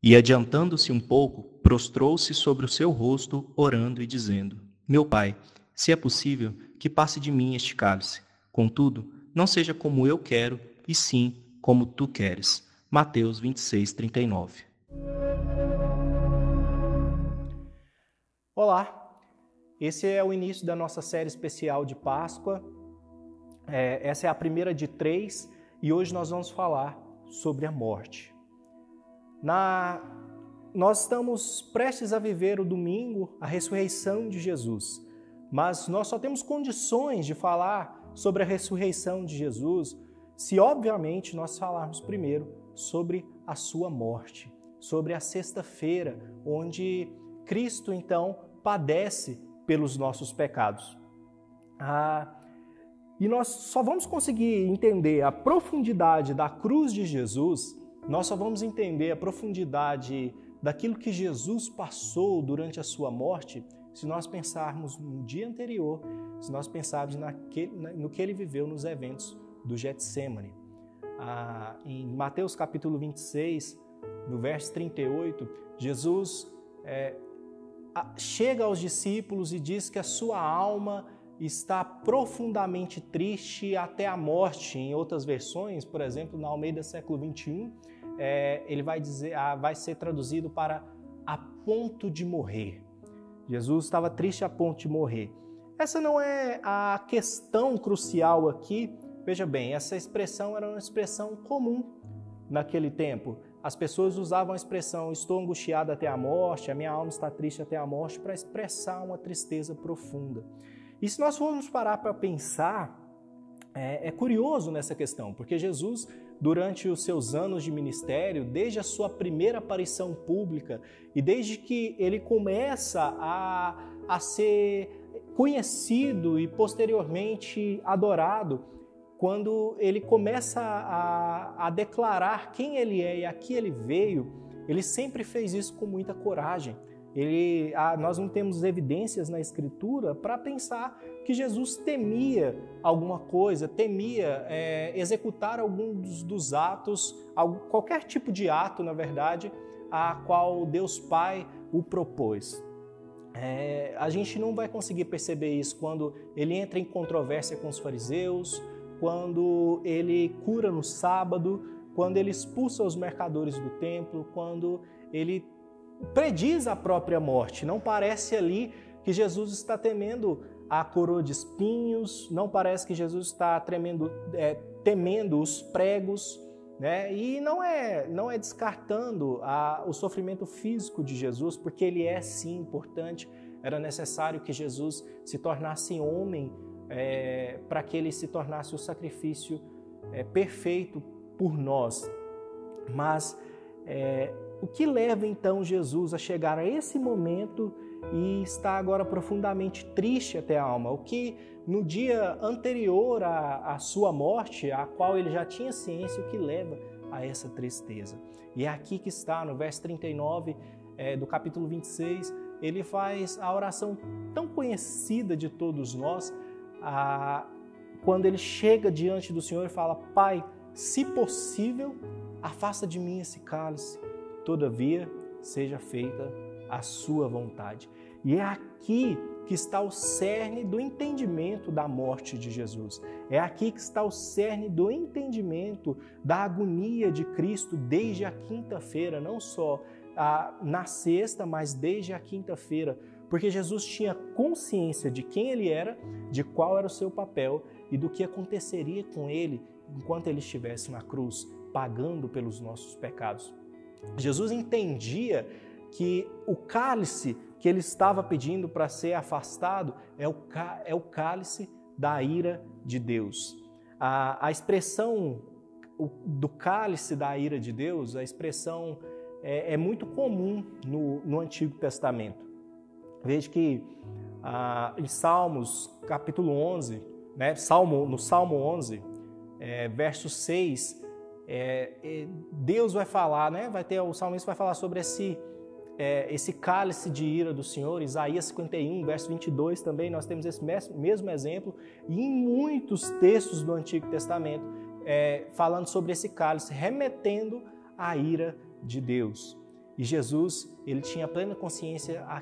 E adiantando-se um pouco, prostrou-se sobre o seu rosto, orando e dizendo: Meu Pai, se é possível, que passe de mim este cálice. Contudo, não seja como eu quero, e sim como tu queres. Mateus 26, 39. Olá, esse é o início da nossa série especial de Páscoa. Essa é a primeira de 3 e hoje nós vamos falar sobre a morte. Nós estamos prestes a viver o domingo, a ressurreição de Jesus, mas nós só temos condições de falar sobre a ressurreição de Jesus se, obviamente, nós falarmos primeiro sobre a sua morte, sobre a sexta-feira, onde Cristo, então, padece pelos nossos pecados. E nós só vamos conseguir entender a profundidade da cruz de Jesus, nós só vamos entender a profundidade daquilo que Jesus passou durante a sua morte se nós pensarmos no dia anterior, se nós pensarmos no que ele viveu nos eventos do Getsêmani. Em Mateus capítulo 26, no verso 38, Jesus chega aos discípulos e diz que a sua alma está profundamente triste até a morte. Em outras versões, por exemplo, na Almeida século 21, ele vai ser traduzido para a ponto de morrer. Jesus estava triste a ponto de morrer. Essa não é a questão crucial aqui. Veja bem, essa expressão era uma expressão comum naquele tempo. As pessoas usavam a expressão estou angustiado até a morte, a minha alma está triste até a morte, para expressar uma tristeza profunda. E se nós formos parar para pensar, é curioso nessa questão, porque Jesus, durante os seus anos de ministério, desde a sua primeira aparição pública e desde que ele começa a ser conhecido e posteriormente adorado, quando ele começa a declarar quem ele é e a que ele veio, ele sempre fez isso com muita coragem. Nós não temos evidências na Escritura para pensar que Jesus temia alguma coisa, temia executar alguns dos atos, qualquer tipo de ato, na verdade, a qual Deus Pai o propôs. A gente não vai conseguir perceber isso quando ele entra em controvérsia com os fariseus, quando ele cura no sábado, quando ele expulsa os mercadores do templo, quando ele prediz a própria morte. Não parece ali que Jesus está temendo a coroa de espinhos, não parece que Jesus está temendo os pregos, né? E não é descartando o sofrimento físico de Jesus, porque ele é sim importante. Era necessário que Jesus se tornasse homem para que ele se tornasse o sacrifício perfeito por nós. Mas o que leva então Jesus a chegar a esse momento e está agora profundamente triste até a alma? O que no dia anterior à sua morte, a qual ele já tinha ciência, o que leva a essa tristeza? E é aqui que está, no verso 39 do capítulo 26, ele faz a oração tão conhecida de todos nós, quando ele chega diante do Senhor e fala: Pai, se possível, afasta de mim esse cálice. Todavia, seja feita a sua vontade. E é aqui que está o cerne do entendimento da morte de Jesus. É aqui que está o cerne do entendimento da agonia de Cristo desde a quinta-feira, não só na sexta, mas desde a quinta-feira, porque Jesus tinha consciência de quem ele era, de qual era o seu papel e do que aconteceria com ele enquanto ele estivesse na cruz, pagando pelos nossos pecados. Jesus entendia que o cálice que ele estava pedindo para ser afastado é o cálice da ira de Deus. A expressão do cálice da ira de Deus, a expressão é muito comum no Antigo Testamento. Veja que em Salmos, capítulo 11, né, no Salmo 11, verso 6, Deus vai falar, né? O salmista vai falar sobre esse cálice de ira do Senhor. Isaías 51, verso 22 também, nós temos esse mesmo exemplo, e em muitos textos do Antigo Testamento, falando sobre esse cálice, remetendo à ira de Deus. E Jesus, ele tinha plena consciência a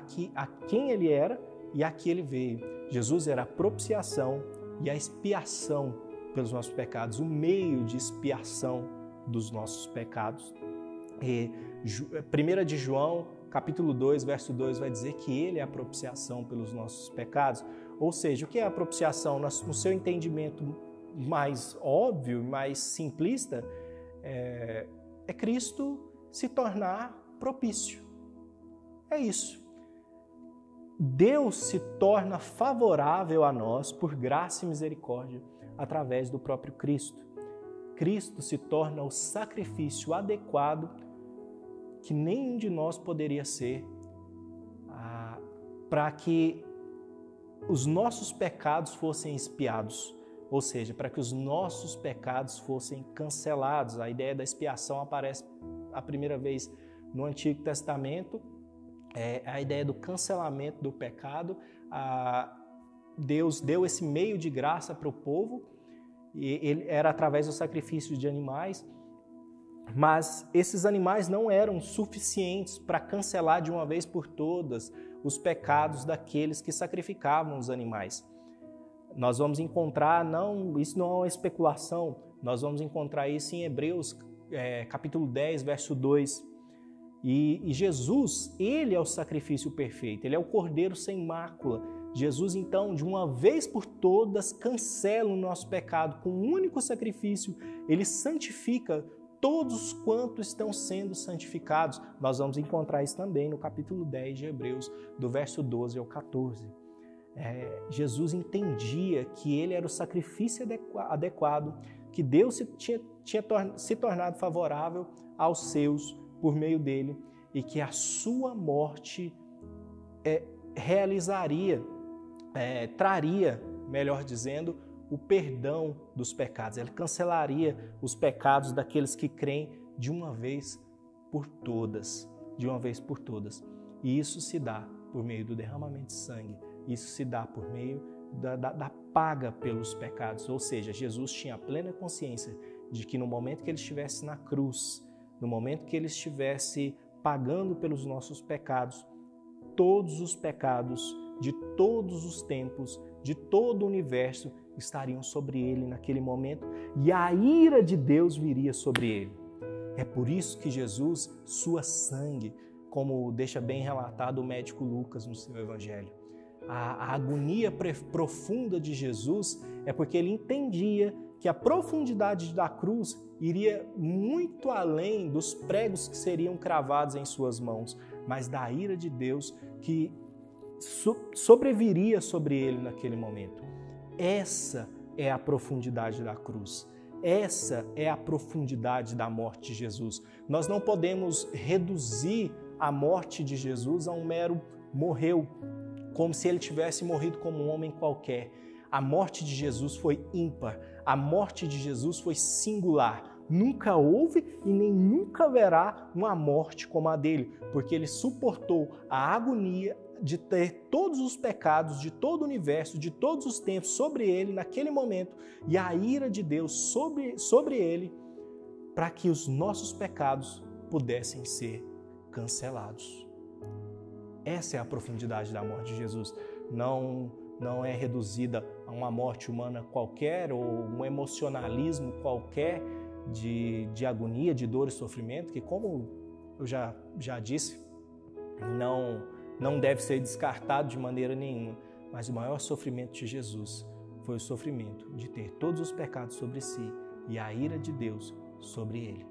quem ele era e a que ele veio. Jesus era a propiciação e a expiação pelos nossos pecados, o meio de expiação dos nossos pecados. E 1 de João, capítulo 2, verso 2, vai dizer que ele é a propiciação pelos nossos pecados. Ou seja, o que é a propiciação? No seu entendimento mais óbvio, mais simplista, é Cristo se tornar propício. É isso. Deus se torna favorável a nós por graça e misericórdia através do próprio Cristo. Cristo se torna o sacrifício adequado que nenhum de nós poderia ser para que os nossos pecados fossem expiados, ou seja, para que os nossos pecados fossem cancelados. A ideia da expiação aparece a primeira vez no Antigo Testamento, a ideia do cancelamento do pecado. Deus deu esse meio de graça para o povo, e ele era através do sacrifício de animais, mas esses animais não eram suficientes para cancelar de uma vez por todas os pecados daqueles que sacrificavam os animais. Nós vamos encontrar, isso não é uma especulação, nós vamos encontrar isso em Hebreus, capítulo 10, verso 2. E Jesus, ele é o sacrifício perfeito, ele é o cordeiro sem mácula. Jesus, então, de uma vez por todas, cancela o nosso pecado. Com um único sacrifício, ele santifica todos quantos estão sendo santificados. Nós vamos encontrar isso também no capítulo 10 de Hebreus, do verso 12 ao 14. Jesus entendia que ele era o sacrifício adequado, que Deus tinha se tornado favorável aos seus por meio dele, e que a sua morte traria, melhor dizendo, o perdão dos pecados. Ele cancelaria os pecados daqueles que creem de uma vez por todas. De uma vez por todas. E isso se dá por meio do derramamento de sangue. Isso se dá por meio da paga pelos pecados. Ou seja, Jesus tinha plena consciência de que no momento que ele estivesse na cruz, no momento que ele estivesse pagando pelos nossos pecados, todos os pecados de todos os tempos, de todo o universo, estariam sobre ele naquele momento, e a ira de Deus viria sobre ele. É por isso que Jesus sua sangue, como deixa bem relatado o médico Lucas no seu evangelho. A agonia profunda de Jesus é porque ele entendia que a profundidade da cruz iria muito além dos pregos que seriam cravados em suas mãos, mas da ira de Deus que sobreviria sobre ele naquele momento. Essa é a profundidade da cruz. Essa é a profundidade da morte de Jesus. Nós não podemos reduzir a morte de Jesus a um mero morreu, como se ele tivesse morrido como um homem qualquer. A morte de Jesus foi ímpar. A morte de Jesus foi singular. Nunca houve e nem nunca haverá uma morte como a dele, porque ele suportou a agonia de ter todos os pecados de todo o universo, de todos os tempos sobre ele naquele momento, e a ira de Deus sobre ele, para que os nossos pecados pudessem ser cancelados. Essa é a profundidade da morte de Jesus. Não é reduzida a uma morte humana qualquer ou um emocionalismo qualquer de agonia, de dor e sofrimento, que, como eu já disse, não deve ser descartado de maneira nenhuma. Mas o maior sofrimento de Jesus foi o sofrimento de ter todos os pecados sobre si e a ira de Deus sobre ele.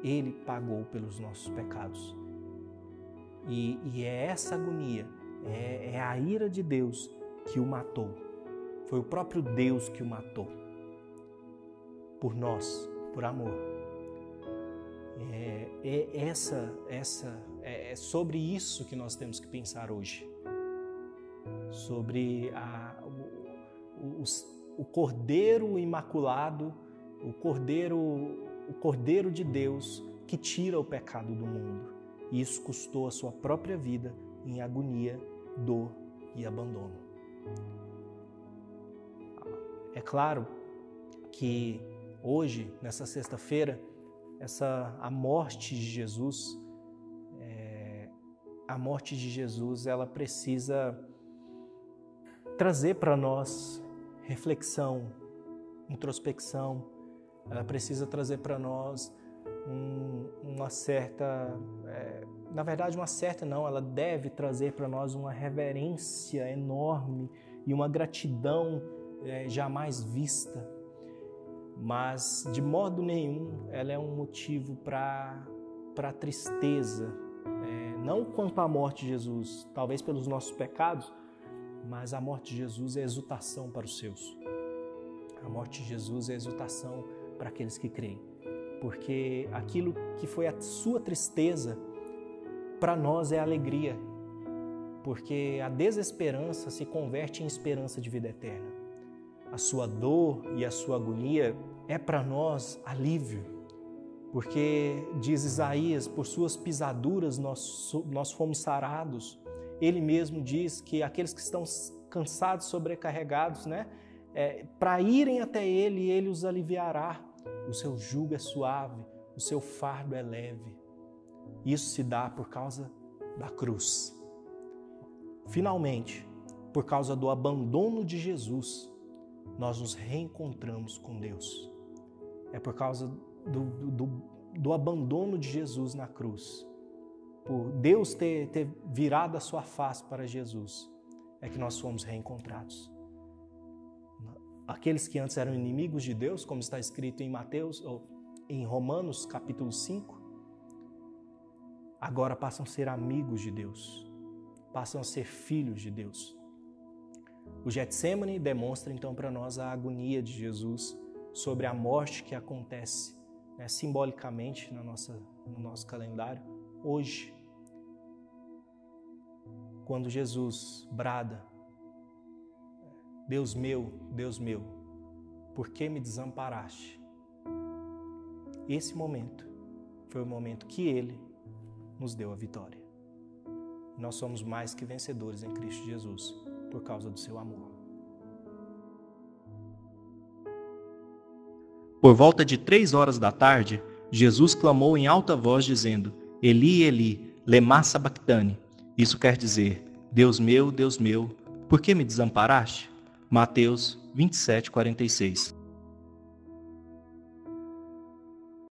Ele pagou pelos nossos pecados. E é essa agonia, é a ira de Deus que o matou. Foi o próprio Deus que o matou. Por nós, por amor. É sobre isso que nós temos que pensar hoje. Sobre o Cordeiro Imaculado, o Cordeiro de Deus que tira o pecado do mundo. E isso custou a sua própria vida em agonia, dor e abandono. É claro que hoje, nessa sexta-feira, a morte de Jesus a morte de Jesus, ela precisa trazer para nós reflexão, introspecção, ela precisa trazer para nós uma certa, na verdade uma certa não, ela deve trazer para nós uma reverência enorme e uma gratidão jamais vista, mas de modo nenhum ela é um motivo para tristeza, não quanto à morte de Jesus, talvez pelos nossos pecados, mas a morte de Jesus é exultação para os seus. A morte de Jesus é exultação para aqueles que creem. Porque aquilo que foi a sua tristeza, para nós é alegria. Porque a desesperança se converte em esperança de vida eterna. A sua dor e a sua agonia é para nós alívio. Porque, diz Isaías, por suas pisaduras nós fomos sarados. Ele mesmo diz que aqueles que estão cansados, sobrecarregados, para irem até Ele, Ele os aliviará. O seu jugo é suave, o seu fardo é leve. Isso se dá por causa da cruz. Finalmente, por causa do abandono de Jesus, nós nos reencontramos com Deus. É por causa do abandono de Jesus na cruz, por Deus ter virado a sua face para Jesus, é que nós fomos reencontrados. Aqueles que antes eram inimigos de Deus, como está escrito em em Romanos capítulo 5, agora passam a ser amigos de Deus, passam a ser filhos de Deus. O Getsemane demonstra então para nós a agonia de Jesus sobre a morte que acontece simbolicamente no nosso calendário hoje. Quando Jesus brada: Deus meu, por que me desamparaste? Esse momento foi o momento que Ele nos deu a vitória. Nós somos mais que vencedores em Cristo Jesus, por causa do seu amor. Por volta de 3 horas da tarde, Jesus clamou em alta voz dizendo: Eli, Eli, lema sabachthani. Isso quer dizer: Deus meu, por que me desamparaste? Mateus 27:46.